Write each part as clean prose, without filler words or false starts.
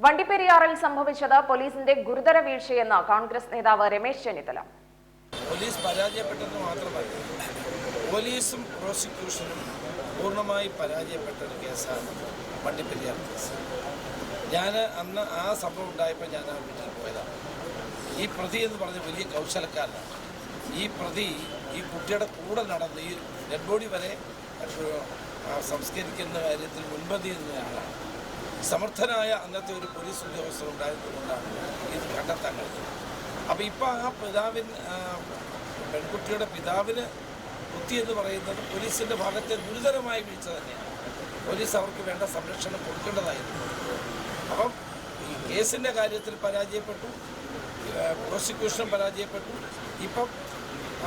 വണ്ടിപ്പെരിയാറിൽ സംഭവിച്ചത് പോലീസിന്റെ ഗുരുതര വീഴ്ചയെന്ന് കോൺഗ്രസ് നേതാവ് രമേശ് ചെന്നിത്തല. പോലീസ് പരാജയപ്പെട്ടെന്ന് മാത്രമല്ല, പോലീസും പ്രോസിക്യൂഷനും പൂർണ്ണമായി പരാജയപ്പെട്ട ഒരു കേസാണ് വണ്ടിപ്പെരിയാർ കേസ്. ഞാൻ അന്ന് ആ സംഭവം ഉണ്ടായപ്പോൾ ഞാൻ ആ വീട്ടിൽ പോയതാണ്. ഈ പ്രതി എന്ന് പറഞ്ഞ വലിയ കൗശലക്കാരനാണ്. ഈ പ്രതി ഈ കുട്ടിയുടെ കൂടെ നടന്ന് ഈ ഡെഡ് ബോഡി വരെ സംസ്കരിക്കുന്ന കാര്യത്തിൽ മുൻപന്തി നിന്നയാളാണ്. സമർത്ഥനായ അന്നത്തെ ഒരു പോലീസ് ഉദ്യോഗസ്ഥർ ഉണ്ടായിരുന്നതുകൊണ്ടാണ് ഇത് കണ്ടെത്താൻ കഴിഞ്ഞത്. അപ്പോൾ ഇപ്പോൾ ആ പെൺകുട്ടിയുടെ പിതാവിന് കുത്തി എന്ന് പറയുന്നത് പോലീസിൻ്റെ ഭാഗത്തെ ഗുരുതരമായ വീഴ്ച തന്നെയാണ്. പോലീസ് അവർക്ക് വേണ്ട സംരക്ഷണം കൊടുക്കേണ്ടതായിരുന്നു. അപ്പം ഈ കേസിൻ്റെ കാര്യത്തിൽ പരാജയപ്പെട്ടു, പ്രോസിക്യൂഷനും പരാജയപ്പെട്ടു. ഇപ്പം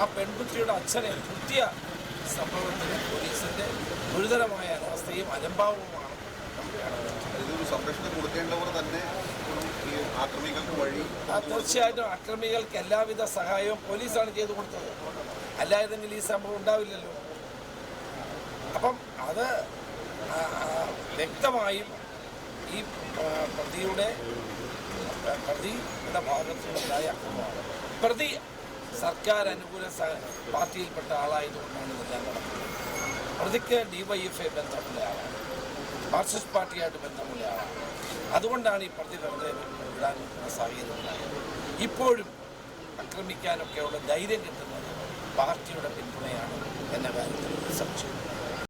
ആ പെൺകുട്ടിയുടെ അച്ഛനെ കുത്തിയ സംഭവത്തിന് പോലീസിൻ്റെ ഗുരുതരമായ അനാസ്ഥയും അലംഭാവവുമാണ് നമുക്ക് കാണുന്നത്. സംരക്ഷണം കൊടുക്കേണ്ടവർ തന്നെ ഈ ആക്രമികൾക്ക് വഴി തീർച്ചയായിട്ടും ആക്രമികൾക്ക് എല്ലാവിധ സഹായവും പോലീസാണ് ചെയ്തു കൊടുത്തത്. അല്ലായിരുന്നെങ്കിൽ ഈ സംഭവം ഉണ്ടാവില്ലല്ലോ. അപ്പം അത് വ്യക്തമായും ഈ പ്രതിയുടെ ഭാഗത്തുനിന്നുണ്ടായ അക്രമമാണ്. പ്രതി സർക്കാർ അനുകൂല പാർട്ടിയിൽപ്പെട്ട ആളായതുകൊണ്ടാണ് ഇതെല്ലാം നടക്കുന്നത്. പ്രതിക്ക് DYFI ബന്ധമുള്ള ആളാണ്, മാർക്സിസ്റ്റ് പാർട്ടിയായിട്ട് ബന്ധമുള്ള ആളാണ്. അതുകൊണ്ടാണ് ഈ പ്രതി വെറുതെ വിടാനുള്ള സാഹചര്യം ഉണ്ടായത്. ഇപ്പോഴും ആക്രമിക്കാനൊക്കെയുള്ള ധൈര്യം കിട്ടുന്നത് പാർട്ടിയുടെ പിന്തുണയാണ് എന്ന കാര്യത്തിൽ സംശയം.